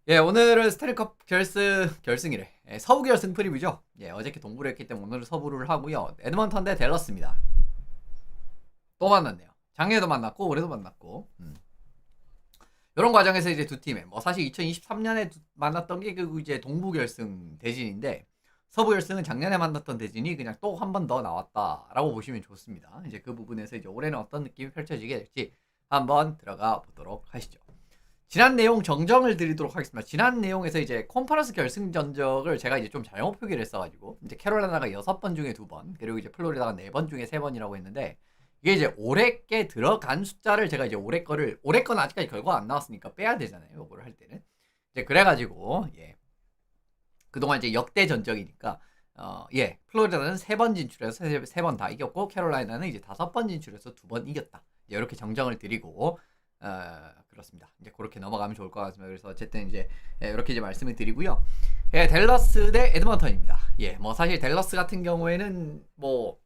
예, 오늘은 스탠리컵 결승이래. 예, 서부 결승 프리뷰죠. 예, 어저께 동부를 했기 때문에 오늘은 서부를 하고요. 에드먼턴 대 댈러스입니다. 또 만났네요. 작년에도 만났고 올해도 만났고. 이런 과정에서 이제 두 팀에 뭐 사실 2023년에 만났던 게 그 이제 동부 결승 대진인데 서부 결승은 작년에 만났던 대진이 그냥 또 한 번 더 나왔다라고 보시면 좋습니다. 이제 그 부분에서 이제 올해는 어떤 느낌이 펼쳐지게 될지 한번 들어가 보도록 하시죠. 지난 내용 정정을 드리도록 하겠습니다. 지난 내용에서 이제 컨퍼런스 결승 전적을 제가 이제 좀 잘못 표기를 했어가지고 이제 캐롤라이나가 6번 중에 2번 그리고 이제 플로리다가 4번 중에 3번이라고 했는데 이게 이제 올해께 들어간 숫자를 제가 이제 올해 거는 아직까지 결과가 안 나왔으니까 빼야 되잖아요. 요거를 할 때는 이제 그래가지고 예 그동안 이제 역대 전적이니까 예 플로리다는 3번 진출해서 3번 다 이겼고 캐롤라이나는 이제 5번 진출해서 2번 이겼다. 이렇게 정정을 드리고 그렇습니다. 이제 그렇게 넘어가면 좋을 것 같습니다. 그래서 어쨌든 이제 이렇게 이제 말씀을 드리고요. 예, 댈러스 대 에드먼턴입니다. 예, 뭐 사실 댈러스 같은 경우에는 뭐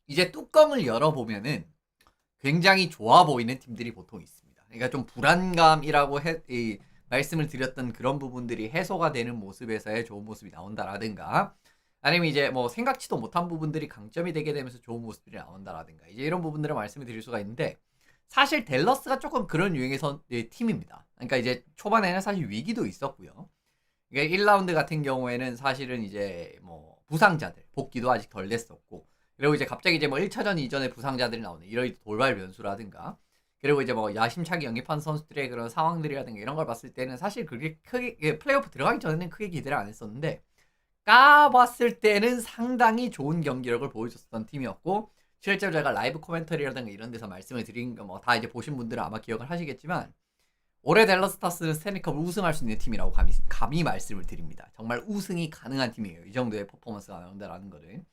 이제 뚜껑을 열어보면은 굉장히 좋아 보이는 팀들이 보통 있습니다. 그러니까 좀 불안감이라고 말씀을 드렸던 그런 부분들이 해소가 되는 모습에서의 좋은 모습이 나온다라든가 아니면 이제 뭐 생각지도 못한 부분들이 강점이 되게 되면서 좋은 모습들이 나온다라든가 이제 이런 부분들을 말씀을 드릴 수가 있는데 사실 댈러스가 조금 그런 유형의 팀입니다. 그러니까 이제 초반에는 사실 위기도 있었고요. 그러니까 1라운드 같은 경우에는 사실은 이제 뭐 부상자들 복귀도 아직 덜 됐었고 그리고 이제 갑자기 이제 뭐 1차전 이전에 부상자들이 나오는 이런 돌발 변수라든가 그리고 이제 뭐 야심차게 영입한 선수들의 그런 상황들이라든가 이런 걸 봤을 때는 사실 그게 크게 플레이오프 들어가기 전에는 크게 기대를 안 했었는데 까봤을 때는 상당히 좋은 경기력을 보여줬던 팀이었고 실제로 제가 라이브 코멘터리라든가 이런 데서 말씀을 드린 거 뭐 다 이제 보신 분들은 아마 기억을 하시겠지만 올해 댈러스 스타스는 스탠리컵을 우승할 수 있는 팀이라고 감히 말씀을 드립니다. 정말 우승이 가능한 팀이에요. 이 정도의 퍼포먼스가 나온다라는 거를.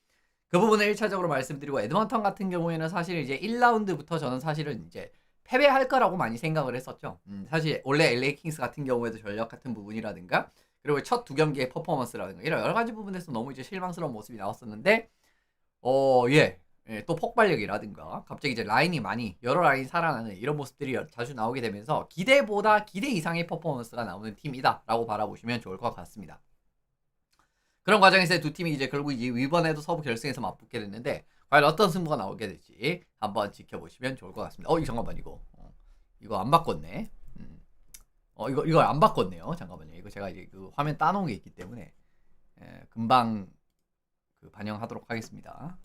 그 부분을 1차적으로 말씀드리고 에드먼턴 같은 경우에는 사실 이제 1라운드부터 저는 사실은 이제 패배할 거라고 많이 생각을 했었죠. 사실 원래 LA 킹스 같은 경우에도 전력 같은 부분이라든가 그리고 첫 두 경기의 퍼포먼스라든가 이런 여러 가지 부분에서 너무 이제 실망스러운 모습이 나왔었는데 또 폭발력이라든가 갑자기 이제 라인이 많이 여러 라인 살아나는 이런 모습들이 자주 나오게 되면서 기대보다 기대 이상의 퍼포먼스가 나오는 팀이다라고 바라보시면 좋을 것 같습니다. 그런 과정에서 두 팀이 이제 결국 이번에도 서부 결승에서 맞붙게 됐는데 과연 어떤 승부가 나오게 될지 한번 지켜보시면 좋을 것 같습니다. 잠깐만 이거 안 바꿨네. 이거 안 바꿨네요. 잠깐만요. 이거 제가 이제 그 화면 따놓은 게 있기 때문에 금방 그 반영하도록 하겠습니다.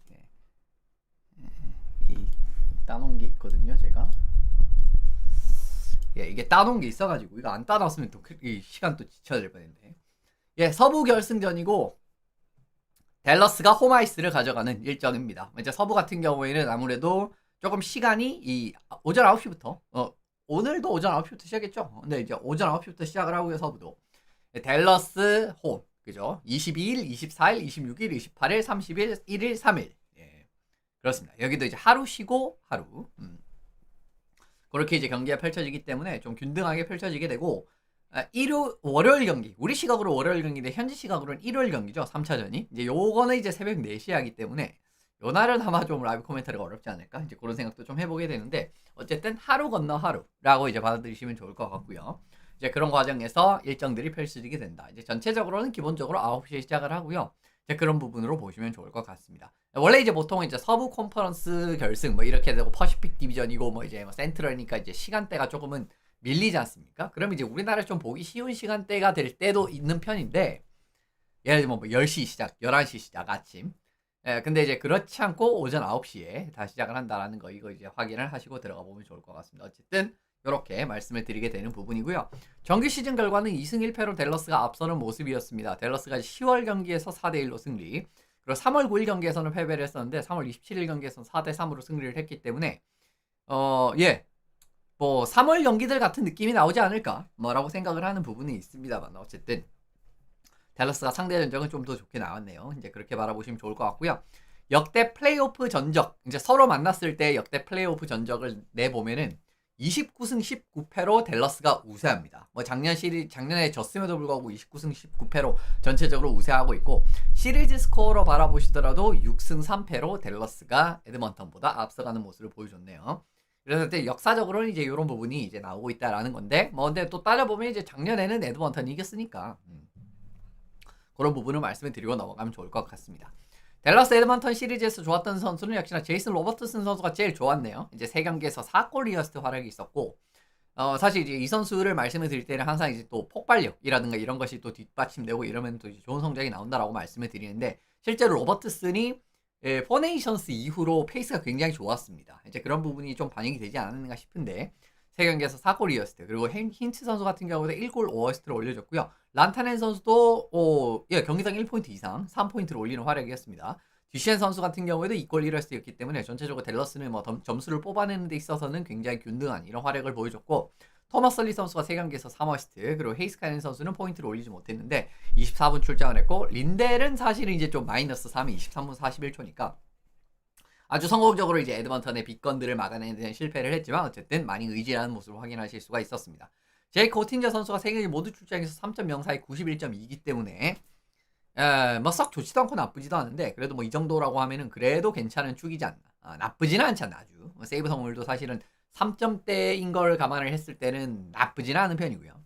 이 따놓은 게 있거든요. 제가 이게 따놓은 게 있어가지고 이거 안 따놨으면 또 시간 또 지쳐야 될 뻔했네. 서부 결승전이고 댈러스가 홈아이스를 가져가는 일정입니다. 이제 서부 같은 경우에는 아무래도 조금 시간이 오전 9시부터 오늘도 오전 9시부터 시작했죠. 근데 이제 오전 9시부터 시작을 하고요. 서부도 댈러스 홈 그죠? 22일, 24일, 26일, 28일, 30일, 1일, 3일 그렇습니다. 여기도 이제 하루 쉬고 하루 그렇게 이제 경기가 펼쳐지기 때문에 좀 균등하게 펼쳐지게 되고 월요일 경기 우리 시각으로 월요일 경기인데 현지 시각으로는 일요일 경기죠. 3차전이 이제 요거는 이제 새벽 4시에 하기 때문에 요 날은 아마 좀 라이브 코멘터리가 어렵지 않을까 이제 그런 생각도 좀 해보게 되는데 어쨌든 하루 건너 하루라고 이제 받아들이시면 좋을 것 같고요. 이제 그런 과정에서 일정들이 펼쳐지게 된다. 이제 전체적으로는 기본적으로 9시에 시작을 하고요. 이제 그런 부분으로 보시면 좋을 것 같습니다. 원래 이제 보통 이제 서부 컨퍼런스 결승 뭐 이렇게 되고 퍼시픽 디비전이고 뭐 이제 뭐 센트럴이니까 이제 시간대가 조금은 밀리지 않습니까? 그럼 이제 우리나라에 좀 보기 쉬운 시간대가 될 때도 있는 편인데 예를 들면 뭐 10시 시작, 11시 시작 아침 근데 이제 그렇지 않고 오전 9시에 다 시작을 한다라는 거 이거 이제 확인을 하시고 들어가 보면 좋을 것 같습니다. 어쨌든 이렇게 말씀을 드리게 되는 부분이고요. 정규 시즌 결과는 2승 1패로 댈러스가 앞서는 모습이었습니다. 댈러스가 10월 경기에서 4대1로 승리 그리고 3월 9일 경기에서는 패배를 했었는데 3월 27일 경기에서는 4대3으로 승리를 했기 때문에 뭐 3월 경기들 같은 느낌이 나오지 않을까 뭐라고 생각을 하는 부분이 있습니다만 어쨌든 댈러스가 상대 전적은 좀 더 좋게 나왔네요. 이제 그렇게 바라보시면 좋을 것 같고요. 역대 플레이오프 전적 이제 서로 만났을 때 역대 플레이오프 전적을 내보면은 29승 19패로 댈러스가 우세합니다. 뭐 작년에 졌음에도 불구하고 29승 19패로 전체적으로 우세하고 있고 시리즈 스코어로 바라보시더라도 6승 3패로 댈러스가 에드먼턴보다 앞서가는 모습을 보여줬네요. 그래서 때 역사적으로는 이제 이런 부분이 이제 나오고 있다라는 건데, 뭐 근데 또 따져보면 이제 작년에는 에드먼턴이 이겼으니까 그런 부분을 말씀을 드리고 넘어가면 좋을 것 같습니다. 댈러스 에드먼턴 시리즈에서 좋았던 선수는 역시나 제이슨 로버트슨 선수가 제일 좋았네요. 이제 3경기에서 4골 리어스트 활약이 있었고, 사실 이제 이 선수를 말씀을 드릴 때는 항상 이제 또 폭발력이라든가 이런 것이 또 뒷받침되고 이러면 또 이제 좋은 성적이 나온다라고 말씀을 드리는데, 실제로 로버트슨이 포네이션스 이후로 페이스가 굉장히 좋았습니다. 이제 그런 부분이 좀 반영이 되지 않았는가 싶은데, 3경기에서 4골 리어스트, 그리고 힌트 선수 같은 경우도 1골 5어시스트를 올려줬고요. 란타넨 선수도 경기당 1포인트 이상 3포인트를 올리는 활약이었습니다. 듀시엔 선수 같은 경우에도 2골 1어시스트였기 때문에 전체적으로 댈러스는 뭐 점수를 뽑아내는 데 있어서는 굉장히 균등한 이런 활약을 보여줬고, 토마스 설리 선수가 3경기에서 3어시스트, 그리고 헤이스카넨 선수는 포인트를 올리지 못했는데 24분 출장을 했고, 린델은 사실은 이제 좀 마이너스 3이 23분 41초니까 아주 성공적으로 이제 에드먼턴의 빅건들을 막아내는 데 실패를 했지만 어쨌든 많이 의지하는 모습을 확인하실 수가 있었습니다. 제이크 오틴저 선수가 3경기 모두 출장에서 3.04에 91.2이기 때문에 뭐 썩 좋지도 않고 나쁘지도 않은데, 그래도 뭐 이 정도라고 하면은 그래도 괜찮은 축이지 않나. 나쁘지는 않잖아. 아주 세이브 성공률도 사실은 3점대인 걸 감안을 했을 때는 나쁘지는 않은 편이고요.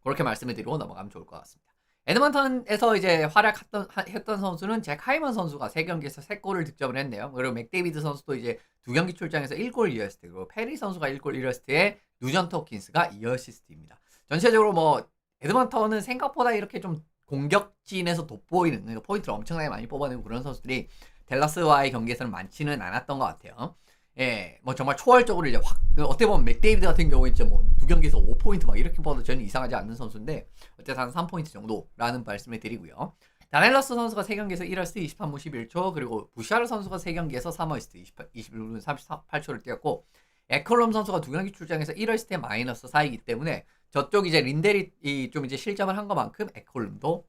그렇게 말씀을 드리고 넘어가면 좋을 것 같습니다. 에드먼턴에서 이제 활약했던 선수는 잭 하이먼 선수가 3경기에서 3골을 득점을 했네요. 그리고 맥데이비드 선수도 이제 2경기 출장에서 1골 2어시스트, 그리고 페리 선수가 1골 1어시스트에 누전트 호킨스가 2어시스트입니다. 전체적으로 뭐 에드먼턴은 생각보다 이렇게 좀 공격진에서 돋보이는, 그러니까 포인트를 엄청나게 많이 뽑아내고 그런 선수들이 댈러스와의 경기에서는 많지는 않았던 것 같아요. 예, 뭐 정말 초월적으로 이제 확, 어떻게 보면 맥데이비드 같은 경우에 이제 뭐 2경기에서 5포인트 막 이렇게 봐도 전혀 이상하지 않는 선수인데, 어쨌든 한 3포인트 정도라는 말씀을 드리고요. 다넬러스 선수가 3경기에서 1어시스트 23분 11초, 그리고 부샤르 선수가 3경기에서 3어시스트 21분 38초를 뛰었고, 에컬롬 선수가 2경기 출장에서 1어시스트에 마이너스 4이기 때문에 저쪽 이제 린델이 좀 이제 실점을 한 것만큼 에컬롬도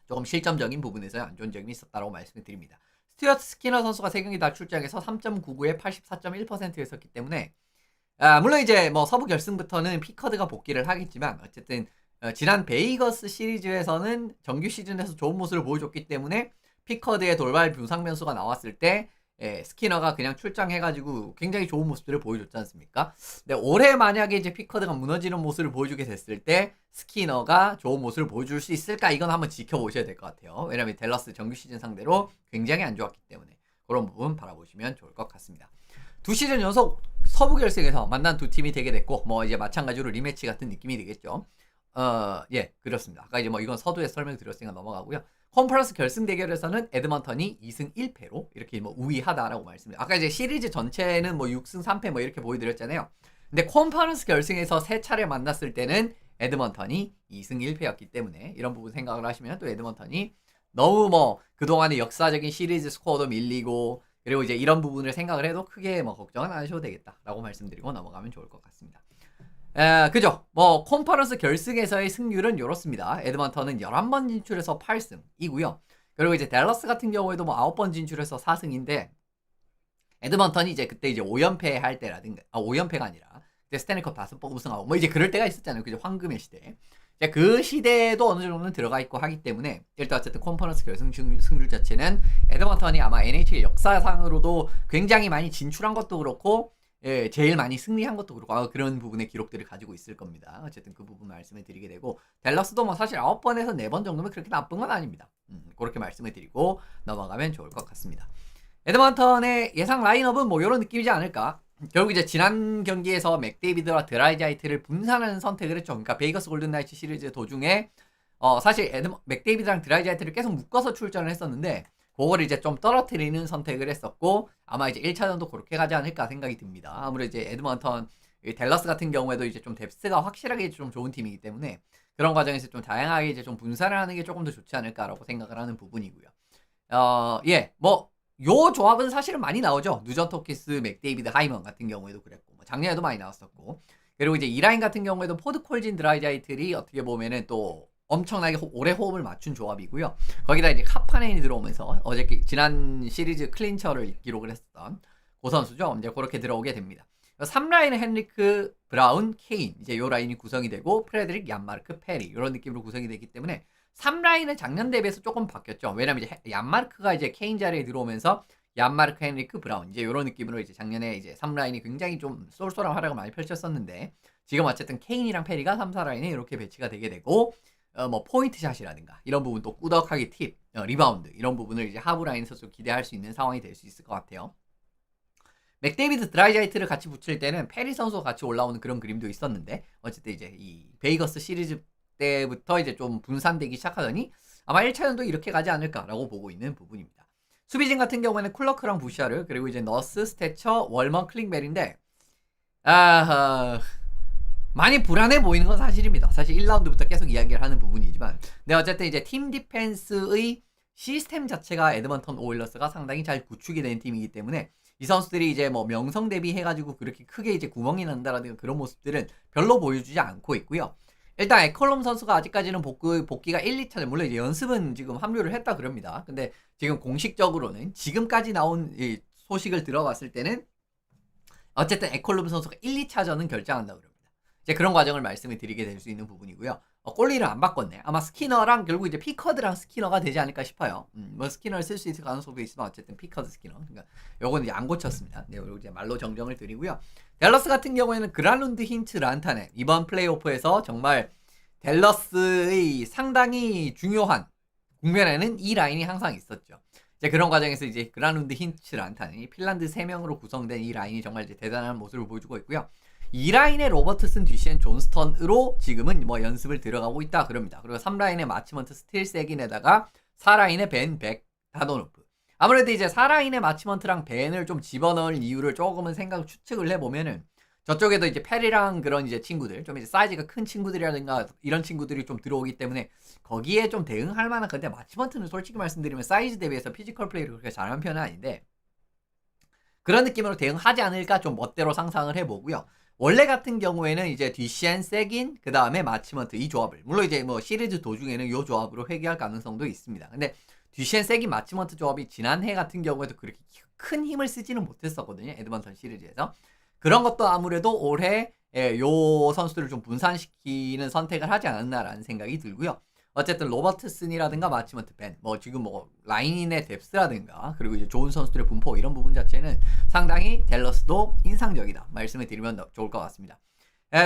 조금 실점적인 부분에서 안 좋은 점이 있었다고 말씀을 드립니다. 스튜어트 스키너 선수가 3경기 다 출장해서 3.99에 84.1%였었기 때문에, 물론 이제 뭐 서부 결승부터는 피커드가 복귀를 하겠지만 어쨌든 지난 베이거스 시리즈에서는 정규 시즌에서 좋은 모습을 보여줬기 때문에 피커드의 돌발 부상 변수가 나왔을 때 스키너가 그냥 출장해가지고 굉장히 좋은 모습들을 보여줬지 않습니까? 근데 올해 만약에 이제 피커드가 무너지는 모습을 보여주게 됐을 때 스키너가 좋은 모습을 보여줄 수 있을까? 이건 한번 지켜보셔야 될 것 같아요. 왜냐면 댈러스 정규 시즌 상대로 굉장히 안 좋았기 때문에 그런 부분 바라보시면 좋을 것 같습니다. 2시즌 연속 서부 결승에서 만난 두 팀이 되게 됐고, 뭐 이제 마찬가지로 리매치 같은 느낌이 되겠죠. 그렇습니다. 아까 이제 뭐 이건 서두에서 설명드렸으니까 넘어가고요. 컨퍼런스 결승 대결에서는 에드먼턴이 2승 1패로 이렇게 뭐 우위하다라고 말씀드렸어요. 아까 이제 시리즈 전체는 뭐 6승 3패 뭐 이렇게 보여드렸잖아요. 근데 컨퍼런스 결승에서 3차례 만났을 때는 에드먼턴이 2승 1패였기 때문에 이런 부분 생각을 하시면 또 에드먼턴이 너무 뭐 그동안의 역사적인 시리즈 스코어도 밀리고, 그리고 이제 이런 부분을 생각을 해도 크게 뭐 걱정은 안 하셔도 되겠다라고 말씀드리고 넘어가면 좋을 것 같습니다. 그죠? 뭐 컨퍼런스 결승에서의 승률은 이렇습니다. 에드먼턴은 11번 진출해서 8승이고요. 그리고 이제 댈러스 같은 경우에도 뭐 9번 진출해서 4승인데, 에드먼턴이 이제 그때 이제 5연패 할 때라든가, 5연패가 아니라 그때 스탠리컵 5번 우승하고 뭐 이제 그럴 때가 있었잖아요. 그죠? 황금의 시대. 그 시대에도 어느 정도는 들어가 있고 하기 때문에 일단 어쨌든 컨퍼런스 결승 승률 자체는 에드먼턴이 아마 NHL 역사상으로도 굉장히 많이 진출한 것도 그렇고, 제일 많이 승리한 것도 그렇고 그런 부분의 기록들을 가지고 있을 겁니다. 어쨌든 그 부분 말씀을 드리게 되고, 댈러스도 뭐 사실 9번에서 4번 정도면 그렇게 나쁜 건 아닙니다. 그렇게 말씀을 드리고 넘어가면 좋을 것 같습니다. 에드먼턴의 예상 라인업은 뭐 이런 느낌이지 않을까. 결국 이제 지난 경기에서 맥데이비드와 드라이자이트를 분산하는 선택을 했죠. 그러니까 베이거스 골든나이츠 시리즈 도중에 사실 맥데이비드랑 드라이자이트를 계속 묶어서 출전을 했었는데 그거를 이제 좀 떨어뜨리는 선택을 했었고, 아마 이제 1차전도 그렇게 가지 않을까 생각이 듭니다. 아무래도 이제 에드먼턴, 댈러스 같은 경우에도 이제 좀 뎁스가 확실하게 좀 좋은 팀이기 때문에 그런 과정에서 좀 다양하게 이제 좀 분산을 하는 게 조금 더 좋지 않을까라고 생각을 하는 부분이고요. 뭐 요 조합은 사실은 많이 나오죠. 누전트 호킨스, 맥데이비드, 하이먼 같은 경우에도 그랬고, 뭐 작년에도 많이 나왔었고, 그리고 이제 이 라인 같은 경우에도 포드 콜진 드라이자이틀이 어떻게 보면은 또 엄청나게 오래 호흡을 맞춘 조합이고요. 거기다 이제 카파네인이 들어오면서 지난 시리즈 클린처를 기록을 했었던 그 선수죠. 이제 그렇게 들어오게 됩니다. 3라인은 헨리크, 브라운, 케인, 이제 요 라인이 구성이 되고, 프레드릭, 얀마르크, 페리 이런 느낌으로 구성이 되기 때문에 3라인은 작년 대비해서 조금 바뀌었죠. 왜냐면 이제 얀마르크가 이제 케인 자리에 들어오면서 얀마르크 헨리크 브라운 이제 이런 느낌으로 이제 작년에 이제 3라인이 굉장히 좀 쏠쏠한 활약을 많이 펼쳤었는데 지금 어쨌든 케인이랑 페리가 3, 4라인에 이렇게 배치가 되게 되고 뭐 포인트샷이라든가 이런 부분 또 꾸덕하게 팁, 리바운드 이런 부분을 이제 하부 라인에서 좀 기대할 수 있는 상황이 될 수 있을 것 같아요. 맥데이비드 드라이자이트를 같이 붙일 때는 페리 선수가 같이 올라오는 그런 그림도 있었는데 어쨌든 이제 이 베이거스 시리즈 때부터 이제 좀 분산되기 시작하더니 아마 1차전도 이렇게 가지 않을까라고 보고 있는 부분입니다. 수비진 같은 경우에는 쿨러크랑 부샤르 그리고 이제 너스, 스태처, 월먼, 클링벨인데 많이 불안해 보이는 건 사실입니다. 사실 1라운드부터 계속 이야기를 하는 부분이지만 근데 어쨌든 이제 팀 디펜스의 시스템 자체가 에드먼턴 오일러스가 상당히 잘 구축이 된 팀이기 때문에 이 선수들이 이제 뭐 명성 대비해가지고 그렇게 크게 이제 구멍이 난다라는 그런 모습들은 별로 보여주지 않고 있고요. 일단 에컬롬 선수가 아직까지는 복귀가 1, 2차전 물론 이제 연습은 지금 합류를 했다 그럽니다. 근데 지금 공식적으로는 지금까지 나온 이 소식을 들어봤을 때는 어쨌든 에컬롬 선수가 1, 2차전은 결장한다 그럽니다. 이제 그런 과정을 말씀을 드리게 될 수 있는 부분이고요. 골리를 안 바꿨네. 아마 스키너랑 결국 이제 피커드랑 스키너가 되지 않을까 싶어요. 뭐 스키너를 쓸 수 있을 가능성도 있지만 어쨌든 피커드 스키너. 그러니까 요건 이제 안 고쳤습니다. 네, 이제 말로 정정을 드리고요. 댈러스 같은 경우에는 그란룬드, 힌트, 란타넨 이번 플레이오프에서 정말 댈러스의 상당히 중요한 국면에는 이 라인이 항상 있었죠. 이제 그런 과정에서 이제 그란룬드, 힌트, 란타넨 핀란드 3명으로 구성된 이 라인이 정말 이제 대단한 모습을 보여주고 있고요. 이 라인의 로버트슨, 듀시엔, 존스턴으로 지금은 뭐 연습을 들어가고 있다 그럽니다. 그리고 3라인의 마치먼트, 스틸, 세긴에다가 4라인의 벤, 백, 다도노프. 아무래도 이제 4라인의 마치먼트랑 벤을 좀 집어넣을 이유를 조금은 추측을 해보면은 저쪽에도 이제 페리랑 그런 이제 친구들, 좀 이제 사이즈가 큰 친구들이라든가 이런 친구들이 좀 들어오기 때문에 거기에 좀 대응할 만한 건데 마치먼트는 솔직히 말씀드리면 사이즈 대비해서 피지컬 플레이를 그렇게 잘하는 편은 아닌데 그런 느낌으로 대응하지 않을까 좀 멋대로 상상을 해보고요. 원래 같은 경우에는 이제 듀시엔, 세긴, 그 다음에 마치먼트 이 조합을 물론 이제 뭐 시리즈 도중에는 이 조합으로 회귀할 가능성도 있습니다. 근데 듀시엔, 세긴, 마치먼트 조합이 지난해 같은 경우에도 그렇게 큰 힘을 쓰지는 못했었거든요. 에드먼턴 시리즈에서. 그런 것도 아무래도 올해 요 선수들을 좀 분산시키는 선택을 하지 않았나라는 생각이 들고요. 어쨌든 로버트슨이라든가 마치먼트 벤, 뭐 지금 뭐 라인인의 뎁스라든가 그리고 이제 좋은 선수들의 분포 이런 부분 자체는 상당히 댈러스도 인상적이다 말씀을 드리면 좋을 것 같습니다.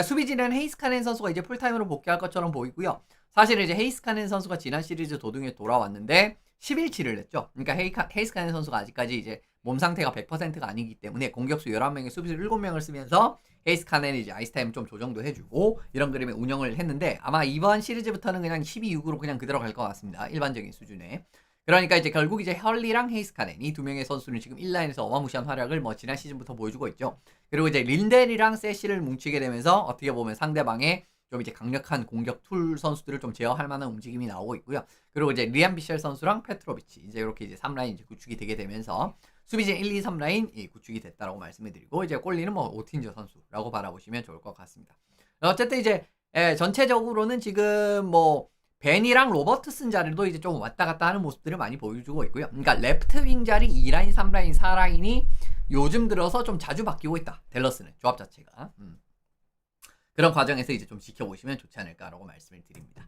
수비진은 헤이스카넨 선수가 이제 풀타임으로 복귀할 것처럼 보이고요. 사실 이제 헤이스카넨 선수가 지난 시리즈 도중에 돌아왔는데 10일치를 냈죠. 그러니까 헤이스카넨 선수가 아직까지 이제 몸 상태가 100%가 아니기 때문에 공격수 11명에 수비수 7명을 쓰면서 헤이스카넨이 이제 아이스타임 좀 조정도 해주고 이런 그림의 운영을 했는데 아마 이번 시리즈부터는 그냥 12-6으로 그냥 그대로 갈 것 같습니다. 일반적인 수준에. 그러니까 이제 결국 이제 헐리랑 헤이스카넨 이 두 명의 선수는 지금 1라인에서 어마무시한 활약을 뭐 지난 시즌부터 보여주고 있죠. 그리고 이제 린델이랑 세시를 뭉치게 되면서 어떻게 보면 상대방의 좀 이제 강력한 공격 툴 선수들을 좀 제어할 만한 움직임이 나오고 있고요. 그리고 이제 리안 비셜 선수랑 페트로비치 이제 이렇게 이제 3라인 이제 구축이 되게 되면서 수비진 1, 2, 3라인 구축이 됐다라고 말씀을 드리고 이제 골리는 뭐 오틴저 선수라고 바라보시면 좋을 것 같습니다. 어쨌든 이제 전체적으로는 지금 뭐 벤이랑 로버트슨 자리도 이제 좀 왔다 갔다 하는 모습들을 많이 보여주고 있고요. 그러니까 레프트 윙 자리 2라인, 3라인, 4라인이 요즘 들어서 좀 자주 바뀌고 있다. 댈러스는 조합 자체가. 그런 과정에서 이제 좀 지켜보시면 좋지 않을까라고 말씀을 드립니다.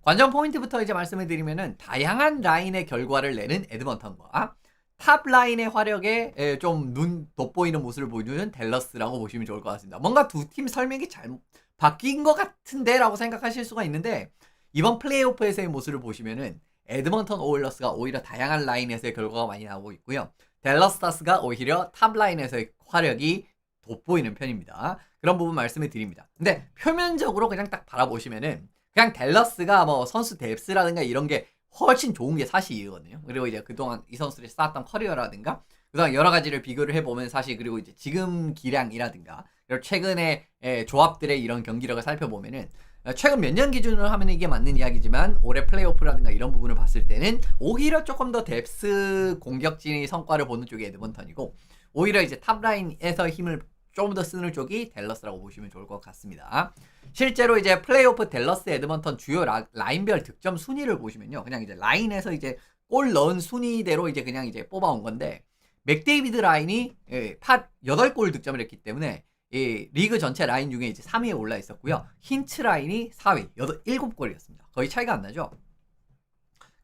관전 포인트부터 이제 말씀을 드리면은 다양한 라인의 결과를 내는 에드먼턴과 탑 라인의 화력에 좀 눈 돋보이는 모습을 보여주는 댈러스라고 보시면 좋을 것 같습니다. 뭔가 두 팀 설명이 잘 바뀐 것 같은데 라고 생각하실 수가 있는데 이번 플레이오프에서의 모습을 보시면은 에드먼턴 오일러스가 오히려 다양한 라인에서의 결과가 많이 나오고 있고요. 댈러스 스타스가 오히려 탑 라인에서의 화력이 돋보이는 편입니다. 그런 부분 말씀을 드립니다. 근데 표면적으로 그냥 딱 바라보시면은 그냥 댈러스가 뭐 선수 뎁스라든가 이런 게 훨씬 좋은 게 사실이거든요. 그리고 이제 그동안 이 선수들이 쌓았던 커리어라든가 그동안 여러 가지를 비교를 해보면 사실 그리고 이제 지금 기량이라든가 그리고 최근에 조합들의 이런 경기력을 살펴보면은 최근 몇 년 기준으로 하면 이게 맞는 이야기지만 올해 플레이오프라든가 이런 부분을 봤을 때는 오히려 조금 더 뎁스 공격진의 성과를 보는 쪽이 에드먼턴이고 오히려 이제 탑라인에서 힘을 좀 더 쓰는 쪽이 댈러스라고 보시면 좋을 것 같습니다. 실제로 이제 플레이오프 댈러스 에드먼턴 주요 라인별 득점 순위를 보시면요. 그냥 이제 라인에서 이제 골 넣은 순위대로 이제 그냥 이제 뽑아온 건데 맥데이비드 라인이 팟 8골 득점을 했기 때문에 리그 전체 라인 중에 이제 3위에 올라 있었고요. 힌츠 라인이 4위, 7골이었습니다. 거의 차이가 안 나죠.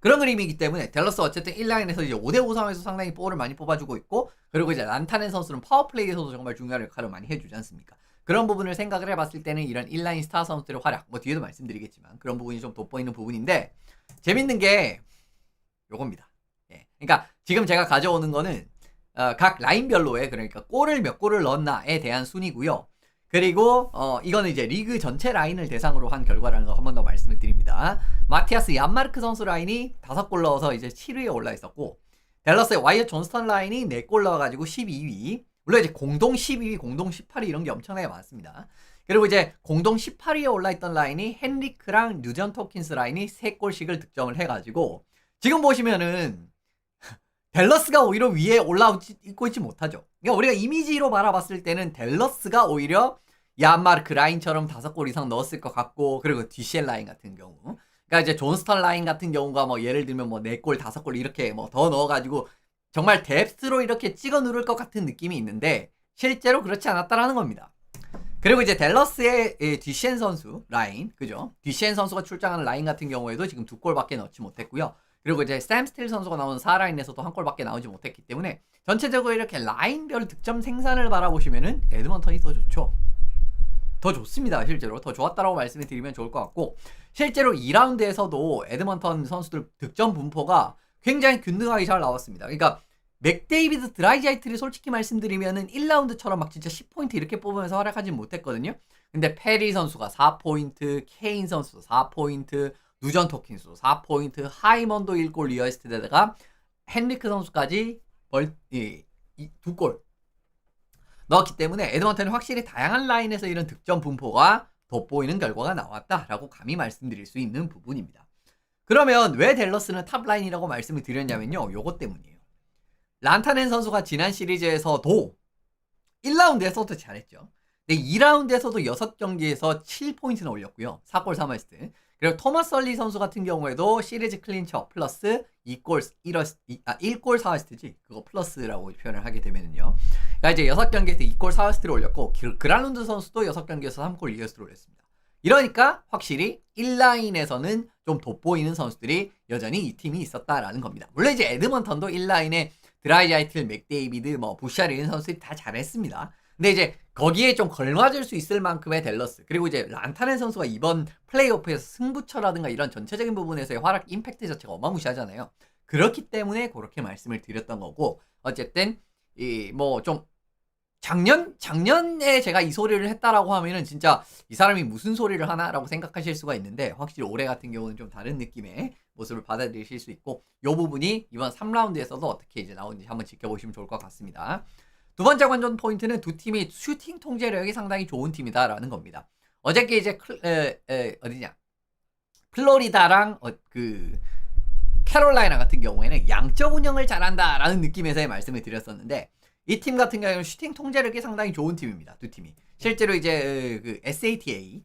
그런 그림이기 때문에 댈러스 어쨌든 1라인에서 이제 5대5 상황에서 상당히 볼을 많이 뽑아주고 있고, 그리고 이제 란타넨 선수는 파워플레이에서도 정말 중요한 역할을 많이 해주지 않습니까? 그런 부분을 생각을 해봤을 때는 이런 1라인 스타 선수들의 활약, 뭐 뒤에도 말씀드리겠지만 그런 부분이 좀 돋보이는 부분인데, 재밌는 게 요겁니다. 예. 그러니까 지금 제가 가져오는 거는 각 라인별로의, 그러니까 골을 몇 골을 넣었나에 대한 순위고요. 그리고 이거는 이제 리그 전체 라인을 대상으로 한 결과라는 거 한 번 더 말씀을 드립니다. 마티아스 얀마르크 선수 라인이 5골 넣어서 이제 7위에 올라 있었고, 댈러스의 와이어 존스턴 라인이 4골 넣어가지고 12위. 물론 이제 공동 12위, 공동 18위 이런 게 엄청나게 많습니다. 그리고 이제 공동 18위에 올라있던 라인이 헨리크랑 뉴전트 호킨스 라인이 3골씩을 득점을 해가지고, 지금 보시면은 댈러스가 오히려 위에 올라있고 있지 못하죠. 그러니까 우리가 이미지로 바라봤을 때는 댈러스가 오히려 얀마르크 라인처럼 5골 이상 넣었을 것 같고, 그리고 디시엘 라인 같은 경우, 그러니까 이제 존스턴 라인 같은 경우가 뭐 예를 들면 뭐 4골, 5골 이렇게 뭐 더 넣어가지고 정말 뎁스로 이렇게 찍어 누를 것 같은 느낌이 있는데, 실제로 그렇지 않았다라는 겁니다. 그리고 이제 댈러스의 디시엔 선수 라인, 그죠? 디시엔 선수가 출장하는 라인 같은 경우에도 지금 2골밖에 넣지 못했고요. 그리고 이제 샘 스틸 선수가 나오는 4라인에서도 1골밖에 나오지 못했기 때문에, 전체적으로 이렇게 라인별 득점 생산을 바라보시면은 에드먼턴이 더 좋죠. 더 좋습니다. 실제로 더 좋았다라고 말씀을 드리면 좋을 것 같고, 실제로 2라운드에서도 에드먼턴 선수들 득점 분포가 굉장히 균등하게 잘 나왔습니다. 그러니까 맥데이비드 드라이자이트를 솔직히 말씀드리면은 1라운드처럼 막 진짜 10포인트 이렇게 뽑으면서 활약하진 못했거든요. 근데 페리 선수가 4포인트, 케인 선수 4포인트, 누전트 호킨스 4포인트, 하이먼도 1골 리어스트에다가 헨리크 선수까지 2골 넣었기 때문에 에드먼턴이 확실히 다양한 라인에서 이런 득점 분포가 돋보이는 결과가 나왔다라고 감히 말씀드릴 수 있는 부분입니다. 그러면 왜 댈러스는 탑라인이라고 말씀을 드렸냐면요, 요것 때문이에요. 란타넨 선수가 지난 시리즈에서도 1라운드에서도 잘했죠. 근데 2라운드에서도 6경기에서 7포인트나 올렸고요. 4골 3어시스트. 그리고 토마스 설리 선수 같은 경우에도 시리즈 클린처 플러스 1골 4어시스트지. 그거 플러스라고 표현을 하게 되면은요. 그러니까 이제 6경기에서 2골 4어시스트를 올렸고, 그랄론드 선수도 6경기에서 3골 2어시스트를 올렸습니다. 이러니까 확실히 1라인에서는 좀 돋보이는 선수들이 여전히 이 팀이 있었다라는 겁니다. 물론 이제 에드먼턴도 1라인에 드라이자이틀, 맥데이비드, 뭐 부샤르 이런 선수들이 다 잘했습니다. 근데 이제 거기에 좀 걸맞을 수 있을 만큼의 댈러스, 그리고 이제 란타넨 선수가 이번 플레이오프에서 승부처라든가 이런 전체적인 부분에서의 활약 임팩트 자체가 어마무시하잖아요. 그렇기 때문에 그렇게 말씀을 드렸던 거고, 어쨌든 이 뭐 좀 작년에 제가 이 소리를 했다라고 하면은 진짜 이 사람이 무슨 소리를 하나라고 생각하실 수가 있는데, 확실히 올해 같은 경우는 좀 다른 느낌의 모습을 받아들이실 수 있고, 이 부분이 이번 3라운드에서도 어떻게 이제 나오는지 한번 지켜보시면 좋을 것 같습니다. 두 번째 관전 포인트는 두 팀이 슈팅 통제력이 상당히 좋은 팀이다라는 겁니다. 어저께 이제 어디냐, 플로리다랑 캐롤라이나 같은 경우에는 양적 운영을 잘한다라는 느낌에서의 말씀을 드렸었는데, 이 팀 같은 경우는 슈팅 통제력이 상당히 좋은 팀입니다. 두 팀이 실제로 이제 그 SATA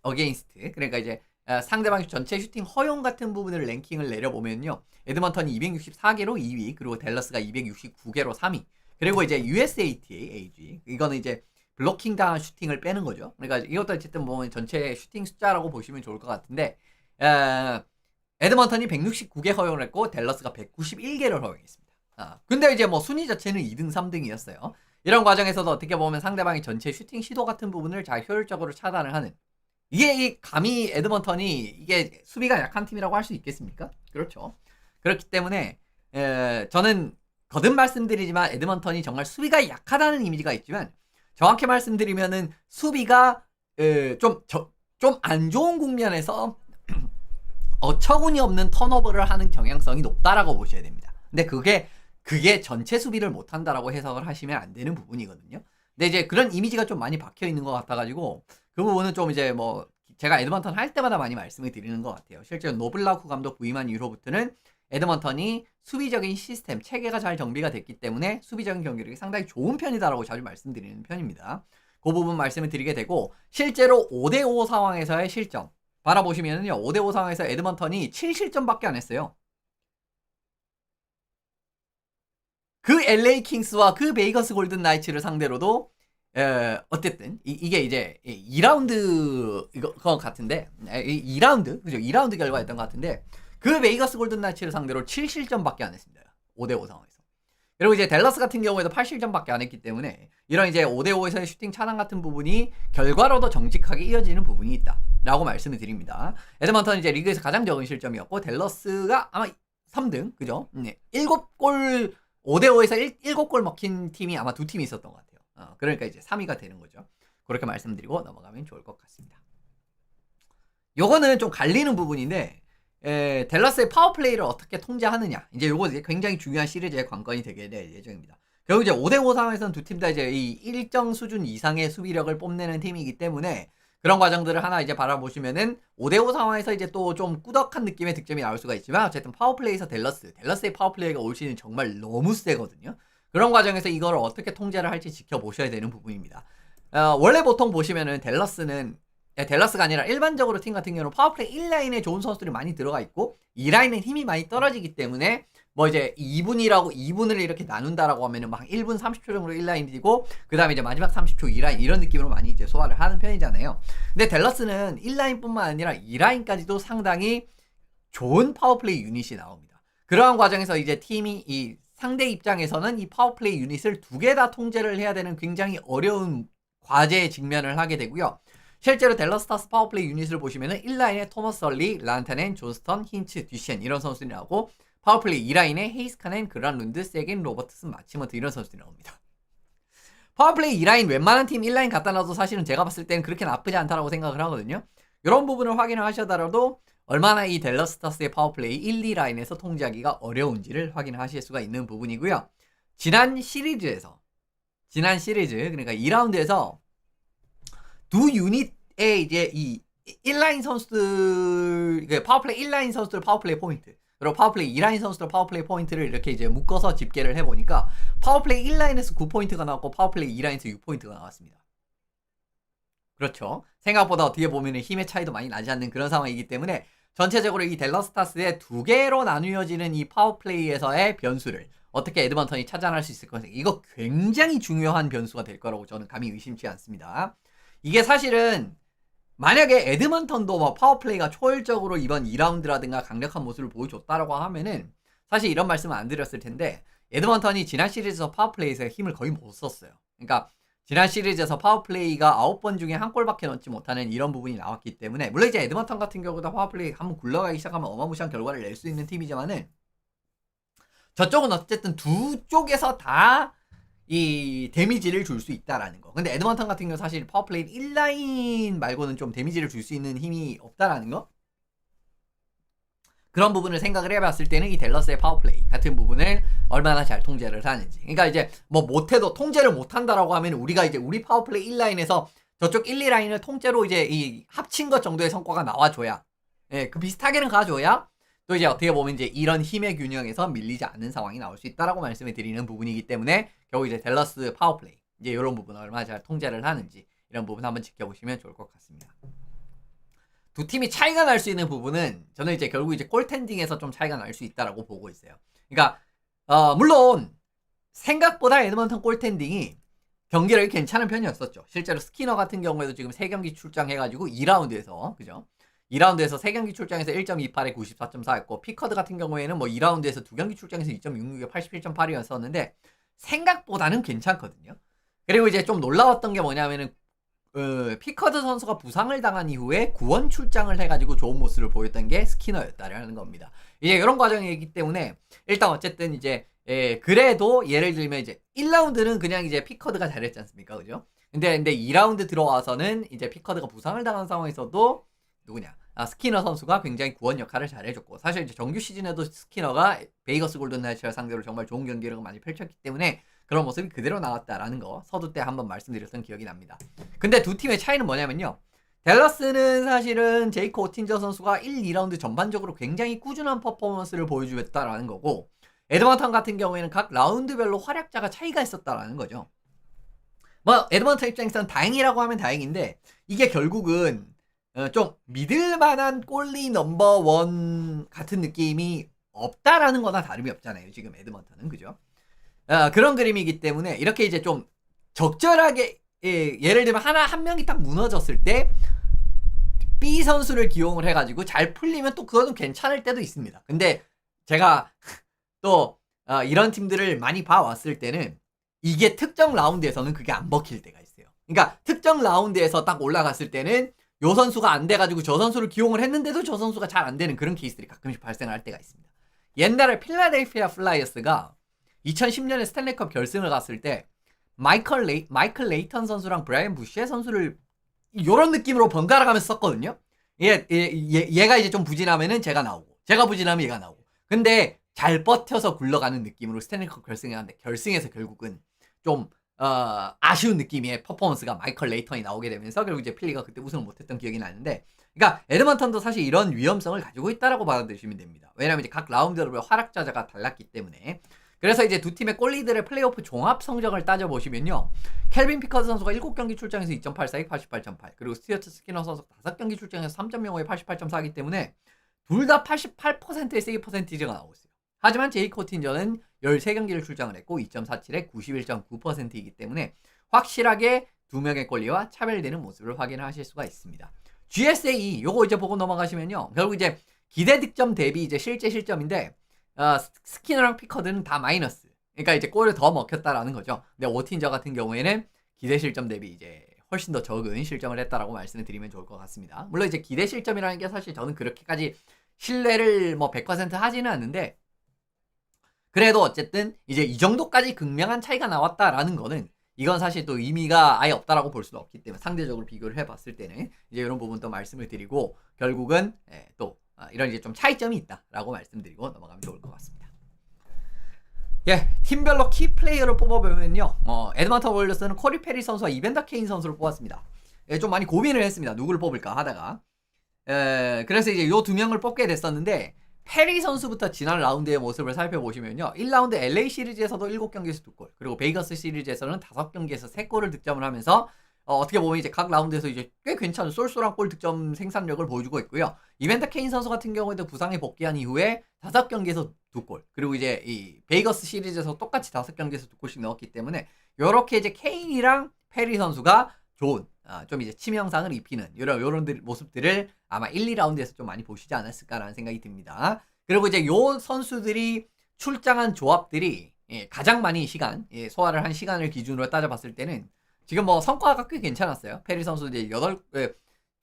어게인스트, 그러니까 이제 상대방 전체 슈팅 허용 같은 부분을 랭킹을 내려보면요, 에드먼턴이 264개로 2위, 그리고 댈러스가 269개로 3위, 그리고 이제 USATA 이거는 이제 블로킹 당한 슈팅을 빼는 거죠. 그러니까 이것도 어쨌든 보면 전체 슈팅 숫자라고 보시면 좋을 것 같은데, 에드먼턴이 169개 허용을 했고 댈러스가 191개를 허용했습니다. 근데 이제 뭐 순위 자체는 2등 3등이었어요. 이런 과정에서도 어떻게 보면 상대방이 전체 슈팅 시도 같은 부분을 잘 효율적으로 차단을 하는, 이게 감히 에드먼턴이 이게 수비가 약한 팀이라고 할 수 있겠습니까? 그렇죠. 그렇기 때문에 저는 거듭 말씀드리지만 에드먼턴이 정말 수비가 약하다는 이미지가 있지만, 정확히 말씀드리면은 수비가 좀 안 좋은 국면에서 어처구니 없는 턴오버를 하는 경향성이 높다라고 보셔야 됩니다. 근데 그게 전체 수비를 못한다라고 해석을 하시면 안 되는 부분이거든요. 근데 이제 그런 이미지가 좀 많이 박혀 있는 것 같아가지고, 그 부분은 좀 이제 뭐 제가 에드먼턴 할 때마다 많이 말씀을 드리는 것 같아요. 실제로 노블라우크 감독 부임한 이후로부터는 에드먼턴이 수비적인 시스템, 체계가 잘 정비가 됐기 때문에 수비적인 경기력이 상당히 좋은 편이다라고 자주 말씀드리는 편입니다. 그 부분 말씀을 드리게 되고, 실제로 5대5 상황에서의 실점 바라보시면요, 5대5 상황에서 에드먼턴이 7실점밖에 안 했어요. 그 LA 킹스와 그 베이거스 골든 나이츠를 상대로도 어쨌든 이게 이제 2라운드 이거 같은데, 2라운드 그죠? 2라운드 결과였던 것 같은데, 그 베이거스 골든 나이츠를 상대로 7실점밖에 안 했습니다. 5대5 상황에서. 그리고 이제 댈러스 같은 경우에도 8실점밖에 안 했기 때문에 이런 이제 5대5에서의 슈팅 차단 같은 부분이 결과로도 정직하게 이어지는 부분이 있다라고 말씀을 드립니다. 에드먼턴은 이제 리그에서 가장 적은 실점이었고 댈러스가 아마 3등, 그죠? 7골 5대5에서 7골 먹힌 팀이 아마 2팀이 있었던 것 같아요. 그러니까 이제 3위가 되는 거죠. 그렇게 말씀드리고 넘어가면 좋을 것 같습니다. 요거는 좀 갈리는 부분인데 댈러스의 파워플레이를 어떻게 통제하느냐, 이제 요거 이제 굉장히 중요한 시리즈의 관건이 되게 될 예정입니다. 결국 이제 5대5 상황에서는 두 팀 다 이제 이 일정 수준 이상의 수비력을 뽐내는 팀이기 때문에 그런 과정들을 하나 이제 바라보시면은 5대5 상황에서 이제 또 좀 꾸덕한 느낌의 득점이 나올 수가 있지만 어쨌든 파워플레이에서 댈러스의 파워플레이가 올 시즌 정말 너무 세거든요. 그런 과정에서 이걸 어떻게 통제를 할지 지켜보셔야 되는 부분입니다. 원래 보통 보시면은 댈러스가 아니라 일반적으로 팀 같은 경우는 파워플레이 1라인에 좋은 선수들이 많이 들어가 있고 2라인은 힘이 많이 떨어지기 때문에 뭐 이제 2분을 이렇게 나눈다라고 하면은 막 1분 30초 정도 1라인 뛰고 그 다음에 이제 마지막 30초 2라인 이런 느낌으로 많이 이제 소화를 하는 편이잖아요. 근데 댈러스는 1라인뿐만 아니라 2라인까지도 상당히 좋은 파워플레이 유닛이 나옵니다. 그러한 과정에서 이제 팀이 이 상대 입장에서는 이 파워플레이 유닛을 두 개 다 통제를 해야 되는 굉장히 어려운 과제에 직면을 하게 되고요. 실제로 댈러스 스타스 파워플레이 유닛을 보시면은 1라인에 토머스 설리, 란타넨, 존스턴, 힌츠, 듀셴 이런 선수들이 나오고 파워플레이 2라인에 헤이스카넨, 그란룬드, 세긴, 로버트슨, 마치먼트 이런 선수들이 나옵니다. 파워플레이 2라인 웬만한 팀 1라인 갖다 놔도 사실은 제가 봤을 때는 그렇게 나쁘지 않다라고 생각을 하거든요. 이런 부분을 확인을 하셔더라도 얼마나 이 댈러스 스타스의 파워플레이 1, 2라인에서 통제하기가 어려운지를 확인하실 수가 있는 부분이고요. 지난 시리즈 그러니까 2라운드에서 두 유닛의 이제 이 1라인 선수들, 파워플레이 1라인 선수들 파워플레이 포인트, 그리고 파워플레이 2라인 선수들 파워플레이 포인트를 이렇게 이제 묶어서 집계를 해보니까 파워플레이 1라인에서 9포인트가 나왔고 파워플레이 2라인에서 6포인트가 나왔습니다. 그렇죠. 생각보다 어떻게 보면 힘의 차이도 많이 나지 않는 그런 상황이기 때문에 전체적으로 이 댈러스 스타스의 두 개로 나누어지는 이 파워플레이에서의 변수를 어떻게 에드먼턴이 찾아낼 수 있을 것인가, 이거 굉장히 중요한 변수가 될 거라고 저는 감히 의심치 않습니다. 이게 사실은 만약에 에드먼턴도 뭐 파워플레이가 초월적으로 이번 2라운드라든가 강력한 모습을 보여줬다라고 하면은 사실 이런 말씀은 안 드렸을 텐데 에드먼턴이 지난 시리즈에서 파워플레이에서 힘을 거의 못 썼어요. 그러니까 지난 시리즈에서 파워플레이가 9번 중에 한 골밖에 넣지 못하는 이런 부분이 나왔기 때문에 물론 이제 에드먼턴 같은 경우도 파워플레이 한번 굴러가기 시작하면 어마무시한 결과를 낼 수 있는 팀이지만은 저쪽은 어쨌든 두 쪽에서 다 이 데미지를 줄 수 있다라는 거. 근데 에드먼턴 같은 경우 사실 파워플레이 1라인 말고는 좀 데미지를 줄 수 있는 힘이 없다라는 거. 그런 부분을 생각을 해봤을 때는 이 댈러스의 파워플레이 같은 부분을 얼마나 잘 통제를 하는지. 그러니까 이제 뭐 못해도 통제를 못한다라고 하면 우리가 이제 우리 파워플레이 1라인에서 저쪽 1, 2라인을 통째로 이제 이 합친 것 정도의 성과가 나와줘야, 그 비슷하게는 가줘야 또 이제 어떻게 보면 이제 이런 힘의 균형에서 밀리지 않는 상황이 나올 수 있다라고 말씀을 드리는 부분이기 때문에 결국 이제 댈러스 파워플레이 이제 이런 부분을 얼마나 잘 통제를 하는지 이런 부분 한번 지켜보시면 좋을 것 같습니다. 두 팀이 차이가 날 수 있는 부분은 저는 이제 결국 이제 골텐딩에서 좀 차이가 날 수 있다라고 보고 있어요. 그러니까 물론 생각보다 에드먼턴 골텐딩이 경기력이 괜찮은 편이었었죠. 실제로 스키너 같은 경우에도 지금 3경기 출장해가지고 2라운드에서 그죠? 2라운드에서 3경기 출장해서 1.28에 94.4였고 피커드 같은 경우에는 뭐 2라운드에서 2경기 출장해서 2.66에 81.8이었었는데 생각보다는 괜찮거든요. 그리고 이제 좀 놀라웠던 게 뭐냐면은 피커드 선수가 부상을 당한 이후에 구원 출장을 해가지고 좋은 모습을 보였던 게 스키너였다라는 겁니다. 이제 이런 과정이기 때문에 일단 어쨌든 이제 그래도 예를 들면 이제 1라운드는 그냥 이제 피커드가 잘했지 않습니까, 그죠? 근데 2라운드 들어와서는 이제 피커드가 부상을 당한 상황에서도 누구냐? 스키너 선수가 굉장히 구원 역할을 잘 해줬고 사실 이제 정규 시즌에도 스키너가 베이거스 골든 나이츠를 상대로 정말 좋은 경기력을 많이 펼쳤기 때문에 그런 모습이 그대로 나왔다라는 거 서두 때 한번 말씀드렸던 기억이 납니다. 근데 두 팀의 차이는 뭐냐면요. 댈러스는 사실은 제이코 오틴저 선수가 1, 2라운드 전반적으로 굉장히 꾸준한 퍼포먼스를 보여주었다라는 거고 에드먼턴 같은 경우에는 각 라운드별로 활약자가 차이가 있었다라는 거죠. 뭐 에드먼턴 입장에서는 다행이라고 하면 다행인데 이게 결국은 좀 믿을만한 골리 넘버원 같은 느낌이 없다라는 거나 다름이 없잖아요. 지금 에드먼턴은 그죠? 그런 그림이기 때문에 이렇게 이제 좀 적절하게 예를 들면 한 명이 딱 무너졌을 때 B 선수를 기용을 해가지고 잘 풀리면 또 그거는 괜찮을 때도 있습니다. 근데 제가 또 이런 팀들을 많이 봐왔을 때는 이게 특정 라운드에서는 그게 안 먹힐 때가 있어요. 그러니까 특정 라운드에서 딱 올라갔을 때는 요 선수가 안 돼가지고 저 선수를 기용을 했는데도 저 선수가 잘 안 되는 그런 케이스들이 가끔씩 발생할 때가 있습니다. 옛날에 필라델피아 플라이어스가 2010년에 스탠리컵 결승을 갔을 때 마이클 레이턴 선수랑 브라이언 부시의 선수를 요런 느낌으로 번갈아 가면서 썼거든요. 얘가 이제 좀 부진하면은 제가 나오고, 제가 부진하면 얘가 나오고. 근데 잘 버텨서 굴러가는 느낌으로 스탠리컵 결승에 갔는데 결승에서 결국은 좀 아쉬운 느낌의 퍼포먼스가 마이클 레이턴이 나오게 되면서 결국 이제 필리가 그때 우승을 못했던 기억이 나는데, 그러니까 에드먼턴도 사실 이런 위험성을 가지고 있다라고 받아들이시면 됩니다. 왜냐하면 이제 각 라운드별 활약자가 달랐기 때문에. 그래서 이제 두 팀의 골리들의 플레이오프 종합 성적을 따져보시면요. 켈빈 피커스 선수가 7경기 출장에서 2.84, 88.8. 그리고 스튜어트 스키너 선수 5경기 출장에서 3.05에 88.4이기 때문에 둘 다 88%의 세이브 퍼센티지가 나오고 있어요. 하지만 제이 코틴저는 13경기를 출장을 했고 2.47에 91.9%이기 때문에 확실하게 두 명의 골리와 차별되는 모습을 확인하실 수가 있습니다. GSA 요거 이제 보고 넘어가시면요. 결국 이제 기대 득점 대비 이제 실제 실점인데 스키너랑 피커드는 다 마이너스. 그러니까 이제 골을 더 먹혔다라는 거죠. 근데 오틴저 같은 경우에는 기대 실점 대비 이제 훨씬 더 적은 실점을 했다라고 말씀을 드리면 좋을 것 같습니다. 물론 이제 기대 실점이라는 게 사실 저는 그렇게까지 신뢰를 뭐 100% 하지는 않는데, 그래도 어쨌든 이제 이 정도까지 극명한 차이가 나왔다라는 거는 이건 사실 또 의미가 아예 없다라고 볼 수는 없기 때문에 상대적으로 비교를 해봤을 때는 이제 이런 부분 또 말씀을 드리고, 결국은 또 이런 이제 좀 차이점이 있다라고 말씀드리고 넘어가면 좋을 것 같습니다. 팀별로 키 플레이어를 뽑아보면요, 에드먼턴 오일러스는 코리 페리 선수와 이벤더 케인 선수를 뽑았습니다. 좀 많이 고민을 했습니다. 누구를 뽑을까 하다가 그래서 이제 요 두 명을 뽑게 됐었는데, 페리 선수부터 지난 라운드의 모습을 살펴보시면요, 1라운드 LA 시리즈에서도 7경기에서 2골, 그리고 베이거스 시리즈에서는 5경기에서 3골을 득점을 하면서 어떻게 보면 이제 각 라운드에서 이제 꽤 괜찮은 쏠쏠한 골 득점 생산력을 보여주고 있고요. 이벤더 케인 선수 같은 경우에도 부상에 복귀한 이후에 5경기에서 2골, 그리고 이제 이 베이거스 시리즈에서 똑같이 5경기에서 2골씩 넣었기 때문에 요렇게 이제 케인이랑 페리 선수가 좋은 좀 이제 치명상을 입히는 요런 모습들을 아마 1, 2라운드에서 좀 많이 보시지 않았을까라는 생각이 듭니다. 그리고 이제 요 선수들이 출장한 조합들이 가장 많이 시간, 소화를 한 시간을 기준으로 따져봤을 때는 지금 뭐 성과가 꽤 괜찮았어요. 페리 선수 이제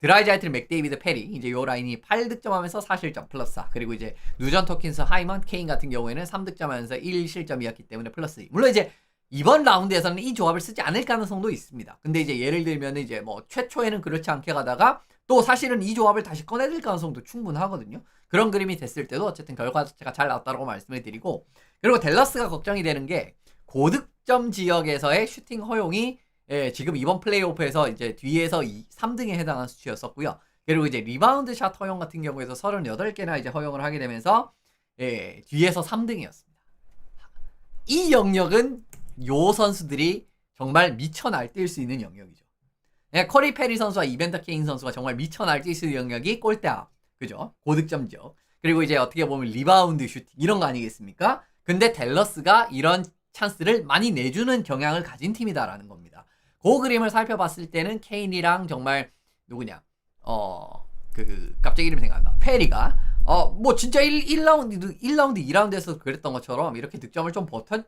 드라이자이틀 맥데이비드 페리 이제 요 라인이 8득점하면서 4실점 플러스 4. 그리고 이제 누전 토킨스 하이먼 케인 같은 경우에는 3득점하면서 1실점이었기 때문에 플러스 2. 물론 이제 이번 라운드에서는 이 조합을 쓰지 않을 가능성도 있습니다. 근데 이제 예를 들면 이제 뭐 최초에는 그렇지 않게 가다가 또 사실은 이 조합을 다시 꺼내들 가능성도 충분하거든요. 그런 그림이 됐을 때도 어쨌든 결과 자체가 잘 나왔다고 말씀을 드리고, 그리고 댈러스가 걱정이 되는 게 고득점 지역에서의 슈팅 허용이 지금 이번 플레이오프에서 이제 뒤에서 3등에 해당하는 수치였었고요. 그리고 이제 리바운드 샷 허용 같은 경우에서 38개나 이제 허용을 하게 되면서 뒤에서 3등이었습니다. 이 영역은 요 선수들이 정말 미쳐 날뛸 수 있는 영역이죠. 커리 페리 선수와 이벤더 케인 선수가 정말 미쳐 날뛸 수 있는 영역이 골대 앞, 그죠? 고득점 지역. 그리고 이제 어떻게 보면 리바운드 슈팅 이런 거 아니겠습니까? 근데 댈러스가 이런 찬스를 많이 내주는 경향을 가진 팀이다라는 겁니다. 그 그림을 살펴봤을 때는 케인이랑 정말 누구냐? 갑자기 이름 생각난다. 페리가 뭐 진짜 1라운드, 2라운드에서 그랬던 것처럼 이렇게 득점을 좀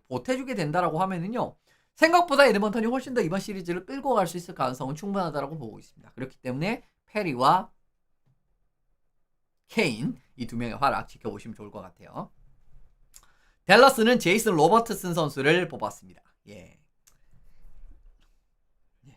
보태주게 된다라고 하면은요, 생각보다 에드먼턴이 훨씬 더 이번 시리즈를 끌고 갈 수 있을 가능성은 충분하다라고 보고 있습니다. 그렇기 때문에 페리와 케인 이 두 명의 활약 지켜보시면 좋을 것 같아요. 댈러스는 제이슨 로버트슨 선수를 뽑았습니다.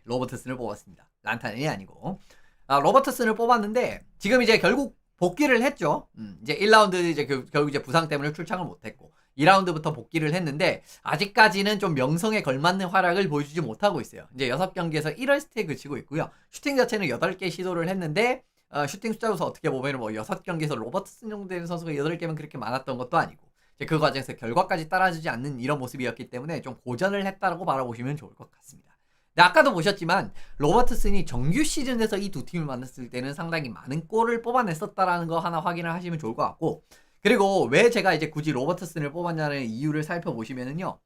로버트슨을 뽑았습니다. 란탄이 아니고 로버트슨을 뽑았는데 지금 이제 결국 복귀를 했죠. 이제 1라운드 이제 결국 이제 부상 때문에 출장을 못했고 2라운드부터 복귀를 했는데 아직까지는 좀 명성에 걸맞는 활약을 보여주지 못하고 있어요. 이제 6경기에서 1어시스트에 그치고 있고요. 슈팅 자체는 8개 시도를 했는데 슈팅 숫자로서 어떻게 보면 뭐 6경기에서 로버트슨 정도 되는 선수가 8개면 그렇게 많았던 것도 아니고 이제 그 과정에서 결과까지 따라주지 않는 이런 모습이었기 때문에 좀 고전을 했다라고 바라보시면 좋을 것 같습니다. 네, 아까도 보셨지만 로버트슨이 정규 시즌에서 이 두 팀을 만났을 때는 상당히 많은 골을 뽑아냈었다라는 거 하나 확인을 하시면 좋을 것 같고, 그리고 왜 제가 이제 굳이 로버트슨을 뽑았냐는 이유를 살펴보시면은요,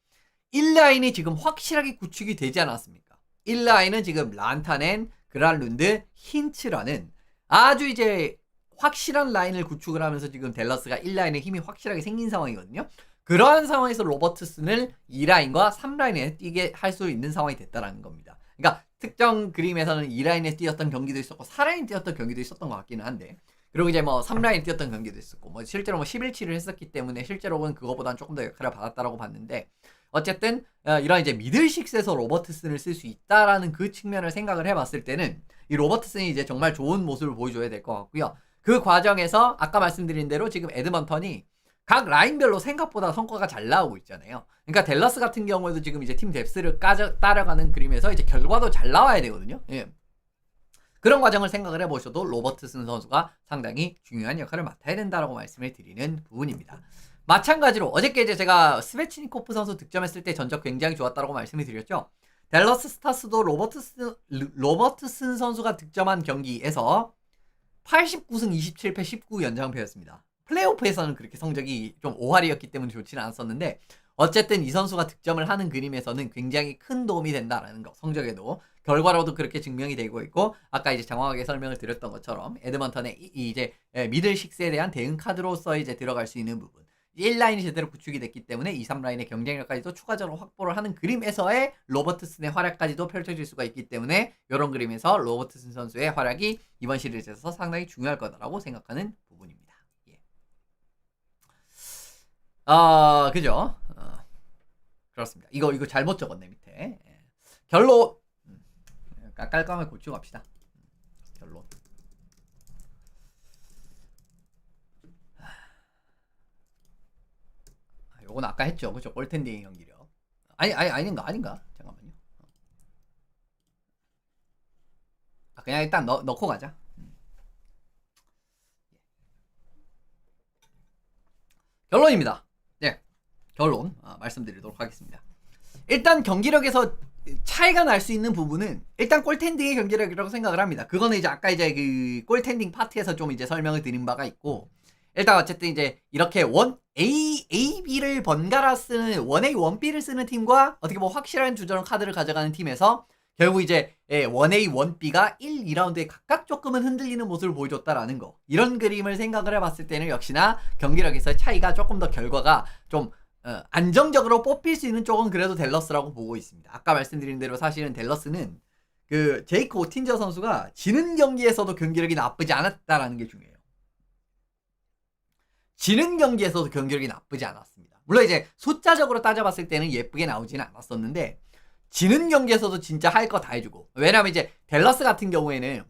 1라인이 지금 확실하게 구축이 되지 않았습니까? 1라인은 지금 란타넨, 그랄룬드, 힌츠라는 아주 이제 확실한 라인을 구축을 하면서 지금 댈러스가 1라인에 힘이 확실하게 생긴 상황이거든요. 그러한 상황에서 로버트슨을 2라인과 3라인에 뛰게 할 수 있는 상황이 됐다라는 겁니다. 그러니까 특정 그림에서는 2라인에 뛰었던 경기도 있었고 4라인 뛰었던 경기도 있었던 것 같기는 한데, 그리고 이제 뭐 3라인 뛰었던 경기도 있었고 뭐 실제로 뭐 11치를 했었기 때문에 실제로는 그거보다는 조금 더 역할을 받았다라고 봤는데, 어쨌든 이런 이제 미들식스에서 로버트슨을 쓸 수 있다라는 그 측면을 생각을 해봤을 때는 이 로버트슨이 이제 정말 좋은 모습을 보여줘야 될 것 같고요. 그 과정에서 아까 말씀드린 대로 지금 에드먼턴이 각 라인별로 생각보다 성과가 잘 나오고 있잖아요. 그러니까 댈러스 같은 경우에도 지금 이제 팀 뎁스를 따라가는 그림에서 이제 결과도 잘 나와야 되거든요. 예. 그런 과정을 생각을 해보셔도 로버트슨 선수가 상당히 중요한 역할을 맡아야 된다라고 말씀을 드리는 부분입니다. 마찬가지로 어저께 이제 제가 스베치니코프 선수 득점했을 때 전적 굉장히 좋았다라고 말씀을 드렸죠. 댈러스 스타스도 로버트슨 선수가 득점한 경기에서 89승 27패 19 연장패였습니다. 플레이오프에서는 그렇게 성적이 좀 오할이었기 때문에 좋지는 않았었는데, 어쨌든 이 선수가 득점을 하는 그림에서는 굉장히 큰 도움이 된다라는 거, 성적에도 결과로도 그렇게 증명이 되고 있고, 아까 이제 장황하게 설명을 드렸던 것처럼 에드먼턴의 이제 미들 식스에 대한 대응 카드로서 이제 들어갈 수 있는 부분, 1라인이 제대로 구축이 됐기 때문에 2, 3라인의 경쟁력까지도 추가적으로 확보를 하는 그림에서의 로버트슨의 활약까지도 펼쳐질 수가 있기 때문에, 이런 그림에서 로버트슨 선수의 활약이 이번 시리즈에서 상당히 중요할 거다라고 생각하는 부분입니다. 예. 그죠? 그렇습니다. 이거 잘못 적었네, 밑에. 예. 결론. 깔끔하게 고치고 갑시다. 결론. 요건 아까 했죠. 그죠? 골텐딩 경기력. 아닌가? 잠깐만요. 그냥 일단 넣고 가자. 결론입니다. 네. 결론 말씀드리도록 하겠습니다. 일단 경기력에서 차이가 날 수 있는 부분은 일단 골텐딩의 경기력이라고 생각을 합니다. 그거는 이제 아까 이제 그 골텐딩 파트에서 좀 이제 설명을 드린 바가 있고, 일단 어쨌든 이제 이렇게 A, B를 번갈아 쓰는 1A, 1B를 쓰는 팀과 어떻게 뭐 확실한 주전 카드를 가져가는 팀에서 결국 이제 1A, 1B가 1, 2라운드에 각각 조금은 흔들리는 모습을 보여줬다라는 거, 이런 그림을 생각을 해봤을 때는 역시나 경기력에서 차이가 조금 더 결과가 좀 안정적으로 뽑힐 수 있는 쪽은 그래도 댈러스라고 보고 있습니다. 아까 말씀드린 대로 사실은 댈러스는 그 제이크 오틴저 선수가 지는 경기에서도 경기력이 나쁘지 않았다라는 게 중요해요. 지는 경기에서도 경기력이 나쁘지 않았습니다. 물론 이제 숫자적으로 따져봤을 때는 예쁘게 나오지는 않았었는데, 지는 경기에서도 진짜 할 거 다 해주고, 왜냐면 이제 댈러스 같은 경우에는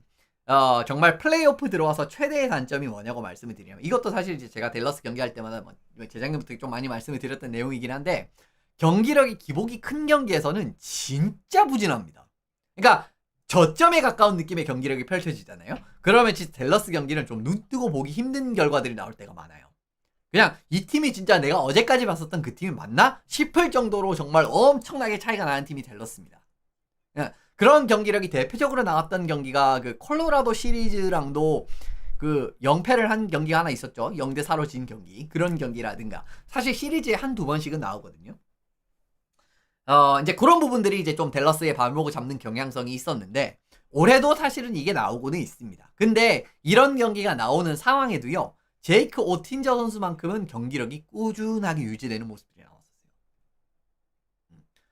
정말 플레이오프 들어와서 최대의 단점이 뭐냐고 말씀을 드리면, 이것도 사실 이제 제가 댈러스 경기할 때마다 뭐 재작년부터 좀 많이 말씀을 드렸던 내용이긴 한데, 경기력이 기복이 큰 경기에서는 진짜 부진합니다. 그러니까 저점에 가까운 느낌의 경기력이 펼쳐지잖아요. 그러면 진짜 댈러스 경기는 좀 눈 뜨고 보기 힘든 결과들이 나올 때가 많아요. 그냥 이 팀이 진짜 내가 어제까지 봤었던 그 팀이 맞나 싶을 정도로 정말 엄청나게 차이가 나는 팀이 댈러스입니다. 그런 경기력이 대표적으로 나왔던 경기가 그 콜로라도 시리즈랑도 그 0패를 한 경기가 하나 있었죠. 0대 4로 진 경기. 그런 경기라든가. 사실 시리즈에 한두 번씩은 나오거든요. 이제 그런 부분들이 이제 좀 댈러스의 발목을 잡는 경향성이 있었는데, 올해도 사실은 이게 나오고는 있습니다. 근데 이런 경기가 나오는 상황에도요, 제이크 오틴저 선수만큼은 경기력이 꾸준하게 유지되는 모습들이 나왔어요.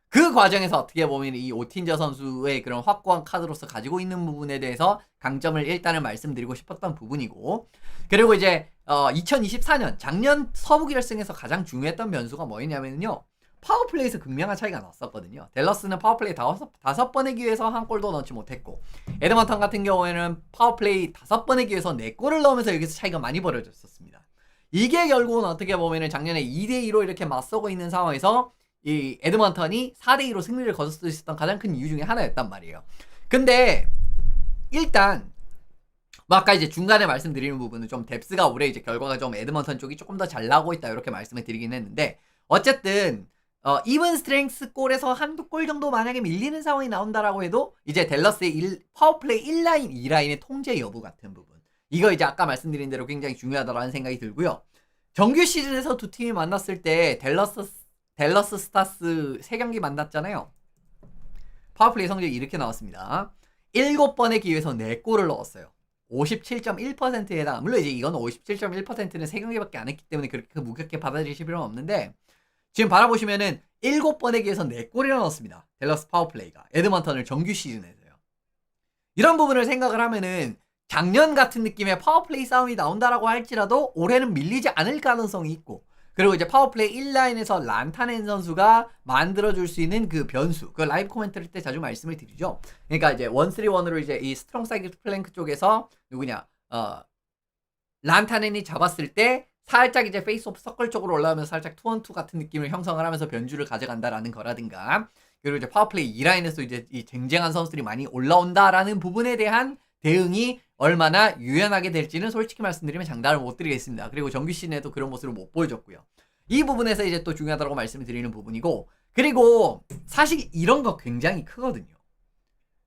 그 과정에서 어떻게 보면 이 오틴저 선수의 그런 확고한 카드로서 가지고 있는 부분에 대해서 강점을 일단은 말씀드리고 싶었던 부분이고, 그리고 이제 2024년 작년 서부 결승에서 가장 중요했던 변수가 뭐였냐면요, 파워플레이에서 극명한 차이가 났었거든요. 댈러스는 파워플레이 5번의 기회에서 한 골도 넣지 못했고, 에드먼턴 같은 경우에는 파워플레이 5번의 기회에서 4골을 넣으면서 여기서 차이가 많이 벌어졌었습니다. 이게 결국은 어떻게 보면 작년에 2대2로 이렇게 맞서고 있는 상황에서 이 에드먼턴이 4대2로 승리를 거둘 수 있었던 가장 큰 이유 중에 하나였단 말이에요. 근데 일단 뭐 아까 이제 중간에 말씀드리는 부분은 좀 뎁스가 올해 이제 결과가 좀 에드먼턴 쪽이 조금 더 잘 나오고 있다 이렇게 말씀을 드리긴 했는데, 어쨌든 이븐 스트렝스 골에서 한두 골 정도 만약에 밀리는 상황이 나온다라고 해도 이제 댈러스의 파워플레이 1라인, 2라인의 통제 여부 같은 부분, 이거 이제 아까 말씀드린 대로 굉장히 중요하다라는 생각이 들고요. 정규 시즌에서 두 팀이 만났을 때 댈러스 스타스 3경기 만났잖아요. 파워플레이 성적이 이렇게 나왔습니다. 7번의 기회에서 4골을 넣었어요. 57.1%에 해당. 물론 이제 이건 57.1%는 3경기밖에 안 했기 때문에 그렇게 무겁게 받아들이실 필요는 없는데, 지금 바라보시면은 7번에 기해서 4골이나 넣었습니다. 댈러스 파워플레이가 에드먼턴을 정규 시즌에서요. 이런 부분을 생각을 하면은 작년 같은 느낌의 파워플레이 싸움이 나온다라고 할지라도 올해는 밀리지 않을 가능성이 있고, 그리고 이제 파워플레이 1라인에서 란타넨 선수가 만들어줄 수 있는 그 변수, 그 라이브 코멘터리 때 자주 말씀을 드리죠. 그러니까 이제 1-3-1으로 이제 이 스트롱 사이드 플랭크 쪽에서 누구냐, 란타넨이 잡았을 때 살짝 이제 페이스 오프 서클 쪽으로 올라오면서 살짝 2-on-2 같은 느낌을 형성을 하면서 변주를 가져간다라는 거라든가, 그리고 이제 파워플레이 2라인에서 이제 이 쟁쟁한 선수들이 많이 올라온다라는 부분에 대한 대응이 얼마나 유연하게 될지는 솔직히 말씀드리면 장담을 못 드리겠습니다. 그리고 정규 시즌에도 그런 모습을 못 보여줬고요. 이 부분에서 이제 또 중요하다고 말씀을 드리는 부분이고, 그리고 사실 이런 거 굉장히 크거든요.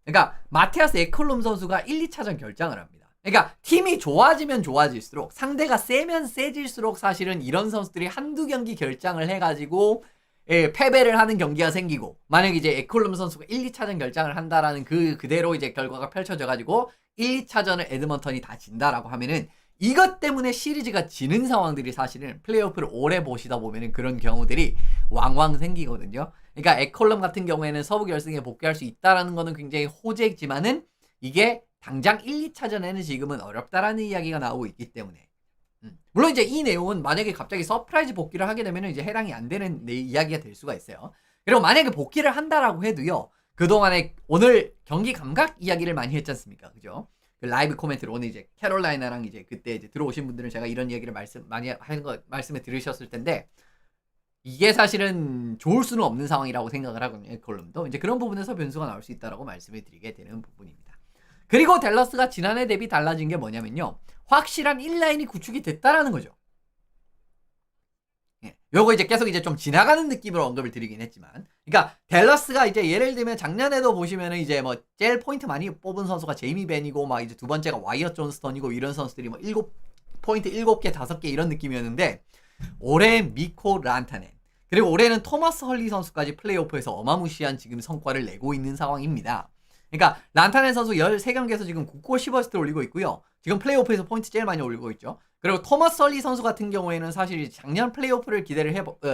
그러니까 마티아스 에클롬 선수가 1, 2차전 결장을 합니다. 그러니까 팀이 좋아지면 좋아질수록, 상대가 세면 세질수록 사실은 이런 선수들이 한두 경기 결장을 해가지고 패배를 하는 경기가 생기고, 만약 이제 에클롬 선수가 1, 2차전 결장을 한다라는 그대로 이제 결과가 펼쳐져가지고 1, 2차전을 에드먼턴이 다 진다라고 하면은, 이것 때문에 시리즈가 지는 상황들이 사실은 플레이오프를 오래 보시다 보면은 그런 경우들이 왕왕 생기거든요. 그러니까 에컬럼 같은 경우에는 서부 결승에 복귀할 수 있다라는 거는 굉장히 호재지만은, 이게 당장 1, 2차전에는 지금은 어렵다라는 이야기가 나오고 있기 때문에, 물론 이제 이 내용은 만약에 갑자기 서프라이즈 복귀를 하게 되면 이제 해당이 안 되는 이야기가 될 수가 있어요. 그리고 만약에 복귀를 한다라고 해도요, 그동안에 오늘 경기 감각 이야기를 많이 했지 않습니까? 그죠? 그 라이브 코멘트로 오늘 이제 캐롤라이나랑 이제 그때 이제 들어오신 분들은 제가 이런 이야기를 많이 하는 거 말씀을 들으셨을 텐데, 이게 사실은 좋을 수는 없는 상황이라고 생각을 하거든요. 에컬럼도 이제 그런 부분에서 변수가 나올 수 있다라고 말씀을 드리게 되는 부분입니다. 그리고 댈러스가 지난해 대비 달라진 게 뭐냐면요, 확실한 1라인이 구축이 됐다라는 거죠. 예, 요거 이제 계속 이제 좀 지나가는 느낌으로 언급을 드리긴 했지만, 그러니까 댈러스가 이제 예를 들면 작년에도 보시면은 이제 뭐 제일 포인트 많이 뽑은 선수가 제이미 벤이고, 막 이제 두 번째가 와이어 존스턴이고, 이런 선수들이 뭐 7포인트 7개 5개 이런 느낌이었는데, 올해 미코 란타넨, 그리고 올해는 토마스 헐리 선수까지 플레이오프에서 어마무시한 지금 성과를 내고 있는 상황입니다. 그러니까 란타넨 선수 13경기에서 지금 9골 10어시스트를 올리고 있고요. 지금 플레이오프에서 포인트 제일 많이 올리고 있죠. 그리고 토마스 헐리 선수 같은 경우에는 사실 작년 플레이오프를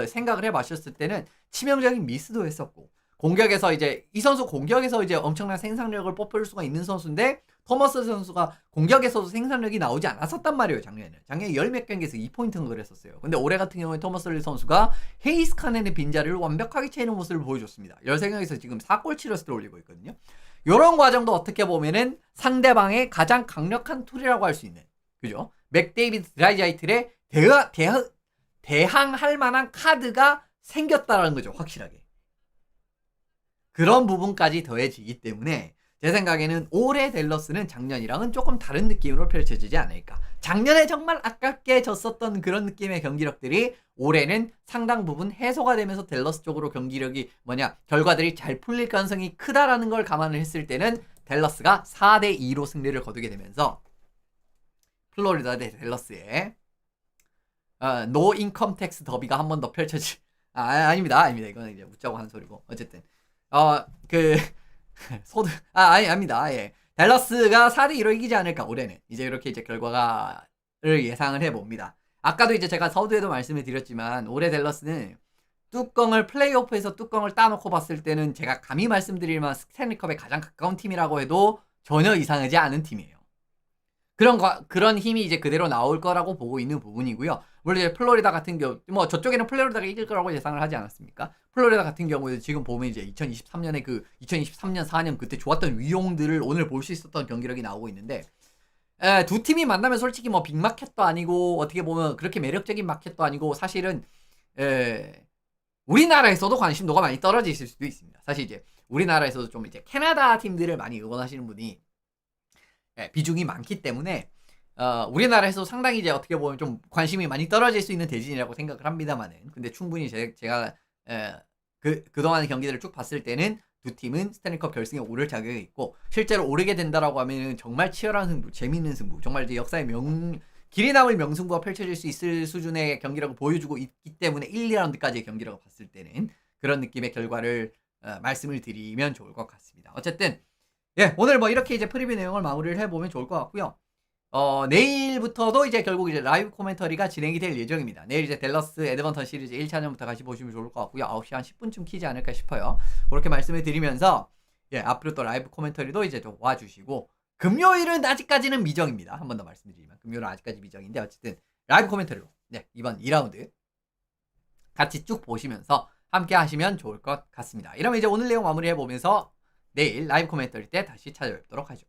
생각을 해봤었을 때는 치명적인 미스도 했었고, 공격에서 이제 이 선수 공격에서 이제 엄청난 생산력을 뽐낼 수가 있는 선수인데, 토마스 선수가 공격에서도 생산력이 나오지 않았었단 말이에요. 작년에 10몇 경기에서 2포인트는 그랬었어요. 근데 올해 같은 경우에 토마스 헐리 선수가 헤이스 카넨의 빈자리를 완벽하게 채우는 모습을 보여줬습니다. 13경기에서 지금 4골 7어시스트를 올리고 있거든요. 이런 과정도 어떻게 보면은 상대방의 가장 강력한 툴이라고 할 수 있는, 그죠? 맥데이비드 드라이자이틀에 대항할 만한 카드가 생겼다라는 거죠. 확실하게. 그런 부분까지 더해지기 때문에 제 생각에는 올해 댈러스는 작년이랑은 조금 다른 느낌으로 펼쳐지지 않을까. 작년에 정말 아깝게 졌었던 그런 느낌의 경기력들이 올해는 상당 부분 해소가 되면서 댈러스 쪽으로 경기력이 결과들이 잘 풀릴 가능성이 크다라는 걸 감안을 했을 때는 댈러스가 4대2로 승리를 거두게 되면서 플로리다 대 댈러스의 노 인컴 텍스 더비가 한 번 더 아닙니다. 이거는 이제 웃자고 한 소리고. 어쨌든 아닙니다. 예. 댈러스가 4대2로 이기지 않을까, 올해는. 이제 이렇게 이제 결과를 예상을 해봅니다. 아까도 이제 제가 서두에도 말씀을 드렸지만, 올해 댈러스는 플레이오프에서 뚜껑을 따놓고 봤을 때는 제가 감히 말씀드리면 스탠리컵에 가장 가까운 팀이라고 해도 전혀 이상하지 않은 팀이에요. 그런 힘이 이제 그대로 나올 거라고 보고 있는 부분이고요. 물론 이제 플로리다 같은 경우, 뭐 저쪽에는 플로리다가 이길 거라고 예상을 하지 않았습니까? 플로리다 같은 경우에 지금 보면 이제 2023년에 2023년 4년 그때 좋았던 위용들을 오늘 볼 수 있었던 경기력이 나오고 있는데, 두 팀이 만나면 솔직히 뭐 빅마켓도 아니고, 어떻게 보면 그렇게 매력적인 마켓도 아니고, 사실은 우리나라에서도 관심도가 많이 떨어지실 수도 있습니다. 사실 이제 우리나라에서도 좀 이제 캐나다 팀들을 많이 응원하시는 분이 비중이 많기 때문에 우리나라에서 상당히 이제 어떻게 보면 좀 관심이 많이 떨어질 수 있는 대진이라고 생각을 합니다만은, 근데 충분히 제가 그동안의 경기들을 쭉 봤을 때는 두 팀은 스탠리컵 결승에 오를 자격이 있고, 실제로 오르게 된다라고 하면 정말 치열한 승부, 재밌는 승부, 정말 이제 역사의 길이 남을 명승부가 펼쳐질 수 있을 수준의 경기라고 보여주고 있기 때문에 1, 2라운드까지의 경기라고 봤을 때는 그런 느낌의 결과를 말씀을 드리면 좋을 것 같습니다. 어쨌든 오늘 뭐 이렇게 이제 프리뷰 내용을 마무리를 해보면 좋을 것 같고요. 내일부터도 이제 결국 이제 라이브 코멘터리가 진행이 될 예정입니다. 내일 이제 댈러스 에드먼턴 시리즈 1차전부터 같이 보시면 좋을 것 같고요. 9시 한 10분쯤 키지 않을까 싶어요. 그렇게 말씀을 드리면서 예, 앞으로 또 라이브 코멘터리도 이제 좀 와주시고 금요일은 아직까지는 미정입니다. 한 번 더 말씀드리면 금요일은 아직까지 미정인데 어쨌든 라이브 코멘터리로 네, 이번 2라운드 같이 쭉 보시면서 함께 하시면 좋을 것 같습니다. 이러면 이제 오늘 내용 마무리해 보면서 내일 라이브 코멘터리 때 다시 찾아뵙도록 하죠.